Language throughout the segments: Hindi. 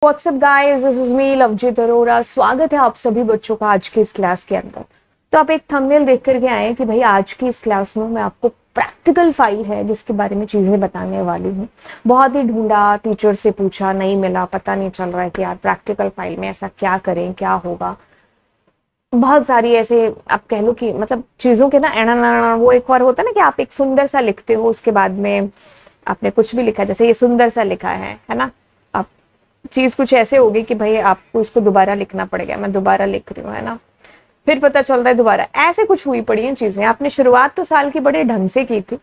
WhatsApp guys, this is me Lovejeet Arora. स्वागत है आप सभी बच्चों का आज की इस क्लास के अंदर। तो आप एक थंबनेल देख करके आए हैं कि भाई आज की इस क्लास में मैं आपको प्रैक्टिकल फाइल है जिसके बारे में चीजें बताने वाली हूँ। बहुत ही ढूंढा, टीचर से पूछा, नहीं मिला, पता नहीं चल रहा है कि यार प्रैक्टिकल फाइल में ऐसा क्या करें, क्या होगा। बहुत सारी ऐसे आप कह लो कि मतलब चीजों के ना वो एक बार होता है ना कि आप एक सुंदर सा लिखते हो, उसके बाद में आपने कुछ भी लिखा, जैसे ये सुंदर सा लिखा है ना। आप चीज कुछ ऐसे होगी कि भाई आपको इसको दोबारा लिखना पड़ेगा, मैं दोबारा लिख रही हूँ, है ना। फिर पता चलता है दोबारा ऐसे कुछ हुई पड़ी हैं चीजें। आपने शुरुआत तो साल की बड़े ढंग से की थी,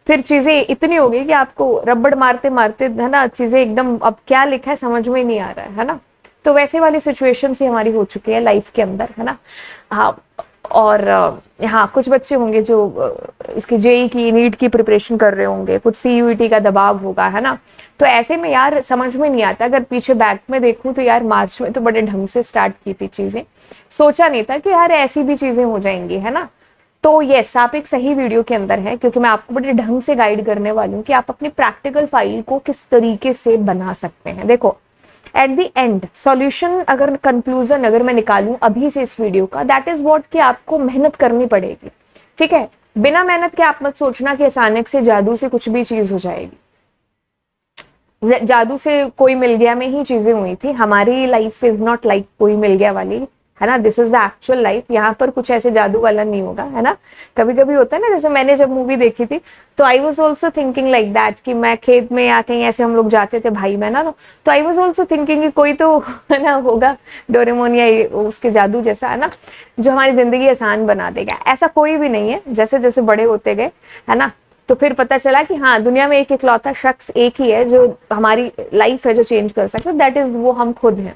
फिर चीजें इतनी हो गई कि आपको रबड़ मारते मारते, है ना, चीजें एकदम अब क्या लिखा है समझ में ही नहीं आ रहा है ना। तो वैसे वाली सिचुएशन ही हमारी हो चुकी है लाइफ के अंदर, है ना। हाँ, और हाँ, कुछ बच्चे होंगे जो इसकी जेई की, नीट की प्रिपरेशन कर रहे होंगे, कुछ सीयूईटी का दबाव होगा, है ना। तो ऐसे में यार समझ में नहीं आता। अगर पीछे बैक में देखूं तो यार मार्च में तो बड़े ढंग से स्टार्ट की थी चीजें, सोचा नहीं था कि यार ऐसी भी चीजें हो जाएंगी, है ना। तो यस, आप एक सही वीडियो के अंदर है, क्योंकि मैं आपको बड़े ढंग से गाइड करने वाली हूँ कि आप अपनी प्रैक्टिकल फाइल को किस तरीके से बना सकते हैं। देखो, एट द एंड सॉल्यूशन, अगर कंक्लूजन अगर मैं निकालूं अभी से इस वीडियो का, दैट इज व्हाट कि आपको मेहनत करनी पड़ेगी। ठीक है, बिना मेहनत के आप मत सोचना कि अचानक से जादू से कुछ भी चीज हो जाएगी। जादू से कोई मिल गया में ही चीजें हुई थी। हमारी लाइफ इज नॉट लाइक कोई मिल गया वाली, है ना। This is the actual life. यहाँ पर कुछ ऐसे जादू वाला नहीं होगा, है ना। कभी कभी होता है ना, जैसे मैंने जब मूवी देखी थी तो I was also thinking like that कि मैं खेत में या कहीं ऐसे हम लोग जाते थे भाई बहन ना, तो आई वॉज ऑल्सो थिंकिंग कि कोई तो है ना होगा डोरेमोन या उसके जादू जैसा, है ना, जो हमारी जिंदगी आसान बना देगा। ऐसा कोई भी नहीं है। जैसे जैसे बड़े होते गए, है ना, तो फिर पता चला कि हाँ, दुनिया में एक इकलौता शख्स एक ही है जो हमारी लाइफ है जो चेंज कर सकता है, दैट इज वो हम खुद हैं,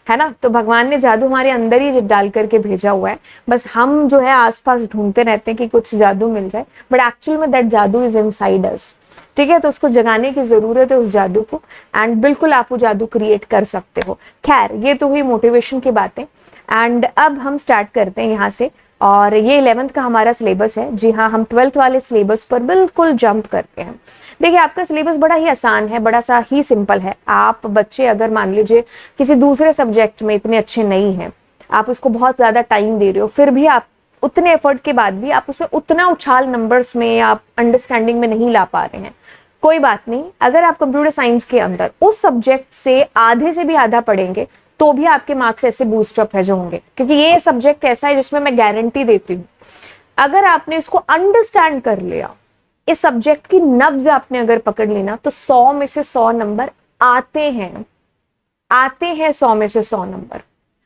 है ना। तो भगवान ने जादू हमारे अंदर ही डाल करके भेजा हुआ है, बस हम जो है आसपास ढूंढते रहते हैं कि कुछ जादू मिल जाए, बट एक्चुअल में दैट जादू इज इनसाइड अस। ठीक है, तो उसको जगाने की जरूरत है, उस जादू को, एंड बिल्कुल आप वो जादू क्रिएट कर सकते हो। खैर, ये तो हुई मोटिवेशन की बातें, एंड अब हम स्टार्ट करते हैं यहाँ से। और ये 11th का हमारा सिलेबस है। जी हाँ, हम 12th वाले सिलेबस पर बिल्कुल जंप करते हैं। देखिए, आपका सिलेबस बड़ा ही आसान है, बड़ा सा ही सिंपल है। आप बच्चे अगर मान लीजिए किसी दूसरे सब्जेक्ट में इतने अच्छे नहीं हैं, आप उसको बहुत ज्यादा टाइम दे रहे हो, फिर भी आप उतने एफर्ट के बाद भी आप उसमें उतना उछाल नंबर्स में या आप अंडरस्टैंडिंग में नहीं ला पा रहे हैं, कोई बात नहीं। अगर आप कंप्यूटर साइंस के अंदर उस सब्जेक्ट से आधे से भी आधा पढ़ेंगे तो भी आपके मार्क्स ऐसे बूस्ट अप है जो होंगे, क्योंकि ये सब्जेक्ट ऐसा है जिसमें मैं गारंटी देती हूँ, अगर आपने इसको अंडरस्टैंड कर लिया, इस सब्जेक्ट की नब्ज आपने अगर पकड़ लेना, तो 100 में से 100 नंबर आते हैं, आते हैं 100 में से 100 नंबर।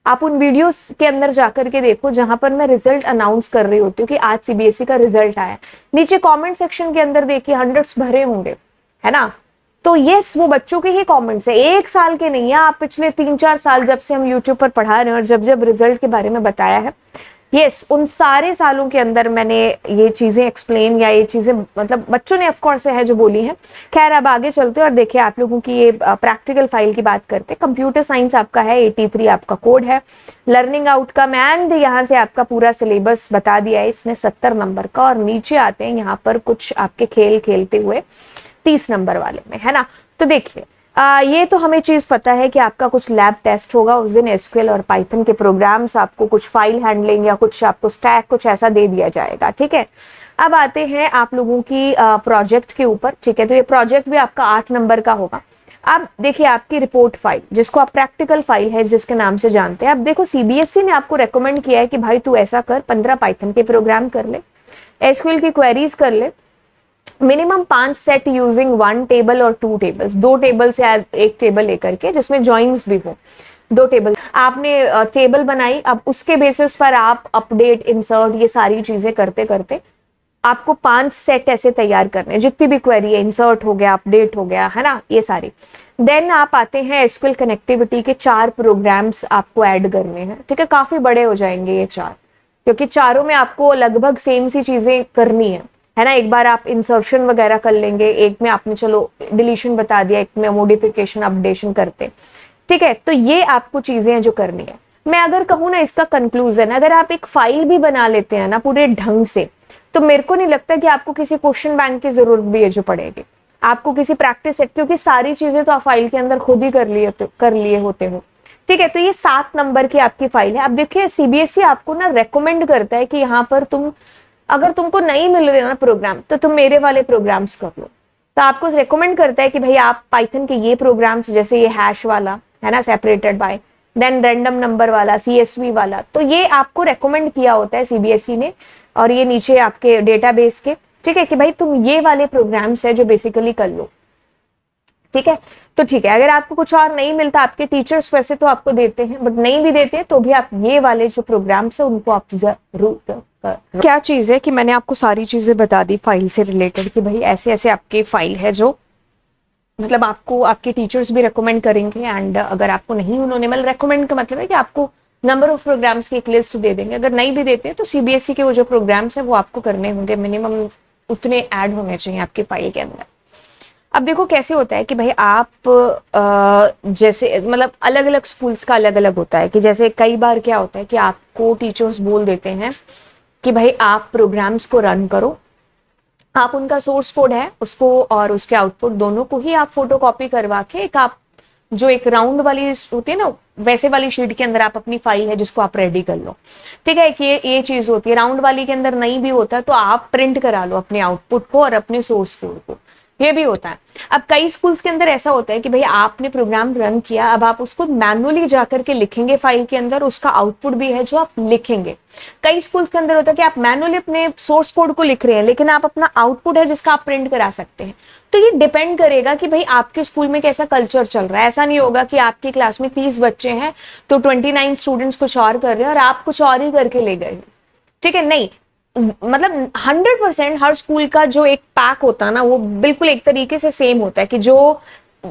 आप उन वीडियोस के अंदर जाकर के देखो जहां पर मैं रिजल्ट अनाउंस कर रही होती हूँ कि आज सीबीएसई का रिजल्ट आया, नीचे कमेंट सेक्शन के अंदर देखिए हंड्रेड्स भरे होंगे, है ना। तो यस, वो बच्चों के ही कमेंट्स है, एक साल के नहीं है। आप पिछले 3-4 साल जब से हम यूट्यूब पर पढ़ा रहे हैं और जब जब रिजल्ट के बारे में बताया है, यस, उन सारे सालों के अंदर मैंने ये चीजें एक्सप्लेन या ये चीजें मतलब बच्चों ने ऑफकोर्स है जो बोली हैं। खैर, अब आगे चलते हैं और देखिए आप लोगों की ये प्रैक्टिकल फाइल की बात करते हैं। कंप्यूटर साइंस आपका है, 83 आपका कोड है, लर्निंग आउटकम, एंड यहाँ से आपका पूरा सिलेबस बता दिया है इसने 70 नंबर का। और नीचे आते हैं यहाँ पर कुछ आपके खेल खेलते हुए 30 नंबर वाले में, है ना। तो देखिए, ये तो हमें चीज पता है कि आपका कुछ लैब टेस्ट होगा उस दिन, एसक्यूएल और पाइथन के प्रोग्राम्स, आपको कुछ फाइल हैंडलिंग या कुछ आपको स्टैक कुछ ऐसा दे दिया जाएगा। ठीक है, अब आते हैं आप लोगों की प्रोजेक्ट के ऊपर। ठीक है, तो ये प्रोजेक्ट भी आपका 8 नंबर का होगा। अब देखिए, आपकी रिपोर्ट फाइल, जिसको आप प्रैक्टिकल फाइल है जिसके नाम से जानते हैं, अब देखो सीबीएसई ने आपको रेकमेंड किया है कि भाई तू ऐसा कर, 15 पाइथन के प्रोग्राम कर ले, एसक्यूएल की क्वेरीज कर ले, मिनिमम 5 सेट यूजिंग 1 टेबल और 2 टेबल्स, 2 टेबल से एक टेबल लेकर के जिसमें जॉइंट्स भी हो, 2 टेबल आपने टेबल बनाई। अब उसके बेसिस पर आप अपडेट, इंसर्ट, ये सारी चीजें करते करते आपको 5 सेट ऐसे तैयार करने, जितनी भी क्वेरी है, इंसर्ट हो गया, अपडेट हो गया, है ना, ये सारी। देन आप आते हैं एसक्यूएल कनेक्टिविटी के 4 प्रोग्राम्स आपको ऐड करने हैं। ठीक है, काफी बड़े हो जाएंगे ये 4, क्योंकि चारों में आपको लगभग सेम सी चीजें करनी है ना। एक बार आप इंसर्शन वगैरह कर लेंगे, एक में आपने चलो डिलीशन बता दिया, एक में मॉडिफिकेशन, अपडेशन करते। ठीक है, तो ये आपको चीजें हैं जो करनी है। मैं अगर कहूँ ना, इसका कंक्लूजन, अगर आप एक फाइल भी बना लेते हैं ना पूरे ढंग से, तो मेरे को नहीं लगता कि आपको किसी क्वेश्चन बैंक की जरूरत भी है जो पड़ेगी। आपको किसी प्रैक्टिस सेट, क्योंकि सारी चीजें तो आप फाइल के अंदर खुद ही कर लिए होते हो, ठीक है। तो ये 7 नंबर की आपकी फाइल है। अब देखिए सीबीएसई आपको ना रेकमेंड करता है कि यहाँ पर तुम, अगर तुमको नहीं मिल रहे ना प्रोग्राम, तो तुम मेरे वाले प्रोग्राम्स कर लो। तो आपको रेकमेंड करता है कि भाई आप पाइथन के ये प्रोग्राम्स, जैसे ये हैश वाला है ना, separated by, then random number वाला, सीएसवी वाला, तो ये आपको रेकमेंड किया होता है सीबीएसई ने, और ये नीचे आपके डेटाबेस के, ठीक है, कि भाई तुम ये वाले प्रोग्राम्स है जो बेसिकली कर लो, ठीक है। तो ठीक है, अगर आपको कुछ और नहीं मिलता, आपके टीचर्स वैसे तो आपको देते हैं, बट नहीं भी देते हैं तो भी आप ये वाले जो प्रोग्राम्स है उनको आप जरूर कर। क्या चीज है कि मैंने आपको सारी चीजें बता दी फाइल से रिलेटेड, कि भाई ऐसे ऐसे आपके फाइल है जो मतलब आपको आपके टीचर्स भी रेकमेंड करेंगे, एंड अगर आपको नहीं उन्होंने, मतलब रेकमेंड का मतलब है कि आपको नंबर ऑफ प्रोग्राम्स की एक लिस्ट दे देंगे। अगर नहीं भी देते तो सीबीएसई के वो जो प्रोग्राम्स है वो आपको करने होंगे, मिनिमम उतने ऐड होने चाहिए आपकी फाइल के अंदर। अब देखो कैसे होता है कि भाई आप जैसे मतलब अलग अलग स्कूल्स का अलग अलग होता है, कि जैसे कई बार क्या होता है कि आपको टीचर्स बोल देते हैं कि भाई आप प्रोग्राम्स को रन करो, आप उनका सोर्स कोड है उसको और उसके आउटपुट दोनों को ही आप फोटोकॉपी करवा के एक आप जो एक राउंड वाली होती है ना, वैसे वाली शीट के अंदर आप अपनी फाइल है जिसको आप रेडी कर लो, ठीक है। कि ये चीज होती है, राउंड वाली के अंदर नहीं भी होता तो आप प्रिंट करा लो अपने आउटपुट को और अपने सोर्स कोड को, ये भी होता है। अब कई स्कूल्स के अंदर ऐसा होता है कि भाई आपने प्रोग्राम रन किया, अब आप उसको मैनुअली जाकर के लिखेंगे फाइल के अंदर, उसका आउटपुट भी है जो आप लिखेंगे। कई स्कूल्स के अंदर होता है कि आप मैनुअली अपने सोर्स कोड को लिख रहे हैं, लेकिन आप अपना आउटपुट है जिसका आप प्रिंट करा सकते हैं। तो ये डिपेंड करेगा कि भाई आपके स्कूल में कैसा कल्चर चल रहा है। ऐसा नहीं होगा कि आपकी क्लास में 30 बच्चे हैं तो 29 स्टूडेंट्स कुछ और कर रहे हैं और आप कुछ और ही करके ले गए, ठीक है। नहीं, मतलब 100% हर स्कूल का जो एक पैक होता है ना, वो बिल्कुल एक तरीके से सेम होता है कि जो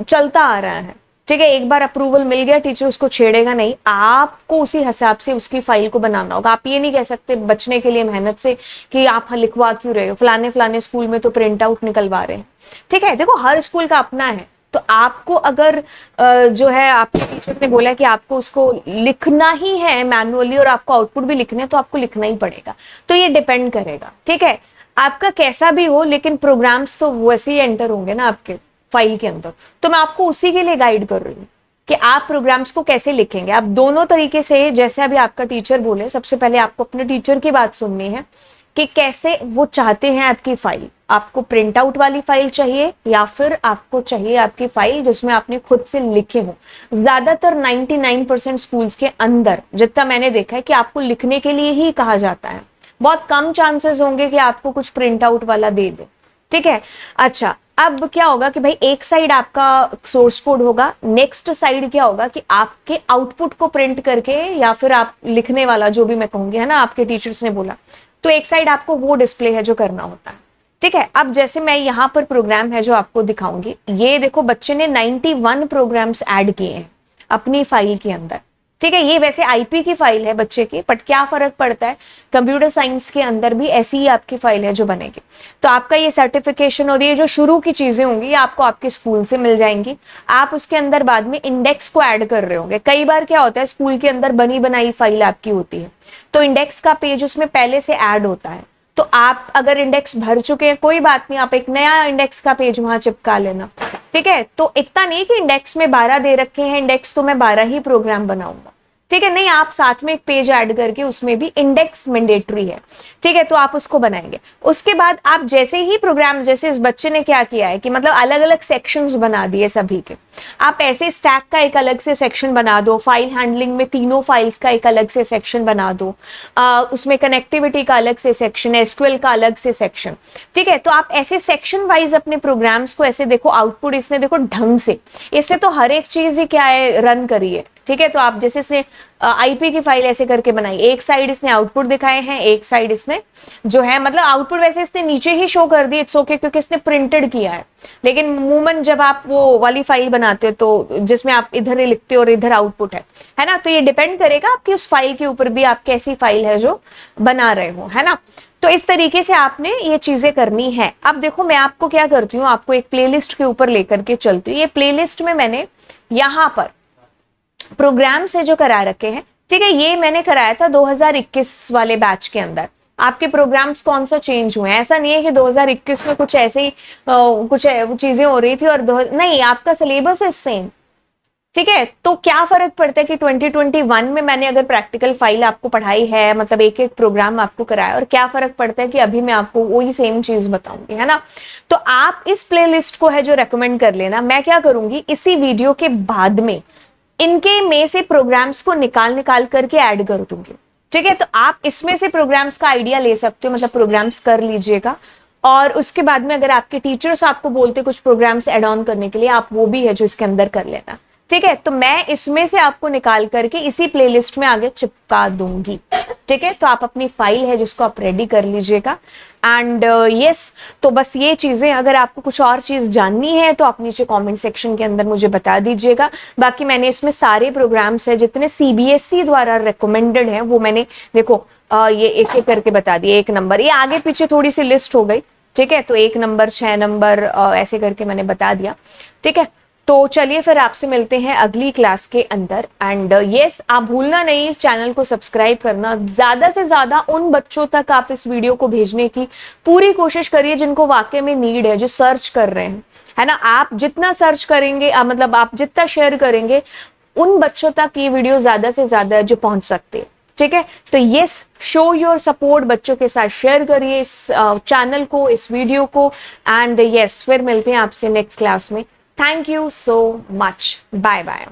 चलता आ रहा है, ठीक है। एक बार अप्रूवल मिल गया, टीचर उसको छेड़ेगा नहीं, आपको उसी हिसाब से उसकी फाइल को बनाना होगा। आप ये नहीं कह सकते बचने के लिए मेहनत से कि आप लिखवा क्यों रहे हो, फलाने फलाने स्कूल में तो प्रिंट आउट निकलवा रहे हैं, ठीक है। देखो हर स्कूल का अपना है, तो आपको अगर जो है आपके टीचर ने बोला कि आपको उसको लिखना ही है मैनुअली और आपको आउटपुट भी लिखना है, तो आपको लिखना ही पड़ेगा। तो ये डिपेंड करेगा, ठीक है, आपका कैसा भी हो, लेकिन प्रोग्राम्स तो वैसे ही एंटर होंगे ना आपके फाइल के अंदर। तो मैं आपको उसी के लिए गाइड कर रही हूँ कि आप प्रोग्राम्स को कैसे लिखेंगे। आप दोनों तरीके से, जैसे अभी आपका टीचर बोले, सबसे पहले आपको अपने टीचर की बात सुननी है कि कैसे वो चाहते हैं आपकी फाइल। आपको प्रिंट आउट वाली फाइल चाहिए या फिर आपको चाहिए आपकी फाइल जिसमें आपने खुद से लिखे हो। ज्यादातर 99% स्कूल्स के अंदर जितना मैंने देखा है कि आपको लिखने के लिए ही कहा जाता है, बहुत कम चांसेस होंगे कि आपको कुछ प्रिंट आउट वाला दे दे, ठीक है। अच्छा, अब क्या होगा कि भाई एक साइड आपका सोर्स कोड होगा, नेक्स्ट साइड क्या होगा कि आपके आउटपुट को प्रिंट करके या फिर आप लिखने वाला जो भी मैं कहूंगी, है ना, आपके टीचर्स ने बोला, तो एक साइड आपको वो डिस्प्ले है जो करना होता है, ठीक है। अब जैसे मैं यहाँ पर प्रोग्राम है जो आपको दिखाऊंगी, ये देखो बच्चे ने 91 प्रोग्राम्स ऐड किए हैं अपनी फाइल के अंदर, ठीक है। ये वैसे आईपी की फाइल है बच्चे की, बट क्या फर्क पड़ता है, कंप्यूटर साइंस के अंदर भी ऐसी ही आपकी फाइल है जो बनेगी। तो आपका ये सर्टिफिकेशन और ये जो शुरू की चीजें होंगी ये आपको आपके स्कूल से मिल जाएंगी। आप उसके अंदर बाद में इंडेक्स को ऐड कर रहे होंगे। कई बार क्या होता है, स्कूल के अंदर बनी बनाई फाइल आपकी होती है, तो इंडेक्स का पेज उसमें पहले से ऐड होता है। तो आप अगर इंडेक्स भर चुके हैं, कोई बात नहीं, आप एक नया इंडेक्स का पेज वहां चिपका लेना, ठीक है। तो इतना नहीं कि इंडेक्स में 12 दे रखे हैं, इंडेक्स तो मैं 12 ही प्रोग्राम बनाऊंगा, ठीक है। नहीं, आप साथ में एक पेज ऐड करके उसमें भी इंडेक्स मैंडेटरी है, ठीक है, तो आप उसको बनाएंगे। उसके बाद आप जैसे ही प्रोग्राम, जैसे इस बच्चे ने क्या किया है कि मतलब अलग अलग सेक्शंस बना दिए सभी के, आप ऐसे स्टैक का एक अलग से सेक्शन बना दो, फाइल हैंडलिंग में तीनों फाइल्स का एक अलग से सेक्शन बना दो, उसमें कनेक्टिविटी का अलग से सेक्शन, एसक्यूएल का अलग से सेक्शन, ठीक है। तो आप ऐसे सेक्शन वाइज अपने प्रोग्राम्स को ऐसे देखो, आउटपुट इसने देखो ढंग से, इसने तो हर एक चीज ही क्या है रन करी है, ठीक है। तो आप जैसे इसने आईपी की फाइल ऐसे करके बनाई, एक साइड इसने आउटपुट दिखाए हैं, एक साइड इसने जो है मतलब आउटपुट वैसे इसने नीचे ही शो कर दी, इट्स ओके, क्योंकि इसने प्रिंटेड किया है। लेकिन मूवमेंट जब आप वो वाली फाइल बनाते हो तो जिसमें आप इधर ही लिखते हो और इधर आउटपुट है ना, तो ये डिपेंड करेगा आपकी उस फाइल के ऊपर भी, आप कैसी फाइल है जो बना रहे हो, है ना। तो इस तरीके से आपने ये चीजें करनी है। अब देखो मैं आपको क्या करती हूँ, आपको एक प्लेलिस्ट के ऊपर लेकर के चलती हूँ। ये प्लेलिस्ट में मैंने यहाँ पर प्रोग्राम से जो करा रखे हैं, ठीक है, ये मैंने कराया था 2021 वाले बैच के अंदर। आपके प्रोग्राम्स कौन सा चेंज हुए हैं। ऐसा नहीं है कि 2021 में कुछ ऐसे ही कुछ चीजें हो रही थी और नहीं, आपका सिलेबस इज सेम, ठीक है। तो क्या फर्क पड़ता है कि 2021 में मैंने अगर प्रैक्टिकल फाइल आपको पढ़ाई है, मतलब एक एक प्रोग्राम आपको कराया, और क्या फर्क पड़ता है कि अभी मैं आपको वही सेम चीज बताऊंगी, है ना। तो आप इस प्लेलिस्ट को है जो रेकमेंड कर लेना। मैं क्या करूंगी, इसी वीडियो के बाद में इनके में से प्रोग्राम्स को निकाल निकाल करके ऐड कर दूंगी, ठीक है। तो आप इसमें से प्रोग्राम्स का आइडिया ले सकते हो, मतलब प्रोग्राम्स कर लीजिएगा। और उसके बाद में अगर आपके टीचर्स आपको बोलते कुछ प्रोग्राम्स ऐड ऑन करने के लिए, आप वो भी है जो इसके अंदर कर लेना, ठीक है। तो मैं इसमें से आपको निकाल करके इसी प्लेलिस्ट में आगे चिपका दूंगी, ठीक है। तो आप अपनी फाइल है जिसको आप रेडी कर लीजिएगा। एंड यस, तो बस ये चीजें, अगर आपको कुछ और चीज जाननी है तो आप नीचे कमेंट सेक्शन के अंदर मुझे बता दीजिएगा। बाकी मैंने इसमें सारे प्रोग्राम्स है जितने सीबीएसई द्वारा रिकमेंडेड हैं वो मैंने, देखो ये एक एक करके बता दिए, 1 नंबर, ये आगे पीछे थोड़ी सी लिस्ट हो गई, ठीक है। तो 1 नंबर, 6 नंबर, ऐसे करके मैंने बता दिया, ठीक है। तो चलिए फिर आपसे मिलते हैं अगली क्लास के अंदर। एंड यस, आप भूलना नहीं इस चैनल को सब्सक्राइब करना। ज्यादा से ज्यादा उन बच्चों तक आप इस वीडियो को भेजने की पूरी कोशिश करिए जिनको वाकई में नीड है, जो सर्च कर रहे हैं, है ना। आप जितना सर्च करेंगे, मतलब आप जितना शेयर करेंगे, उन बच्चों तक ये वीडियो ज्यादा से ज्यादा जो पहुंच सकते हैं, ठीक है। तो यस, शो योर सपोर्ट, बच्चों के साथ शेयर करिए इस चैनल को, इस वीडियो को। एंड यस, फिर मिलते हैं आपसे नेक्स्ट क्लास में। Thank you so much. Bye bye.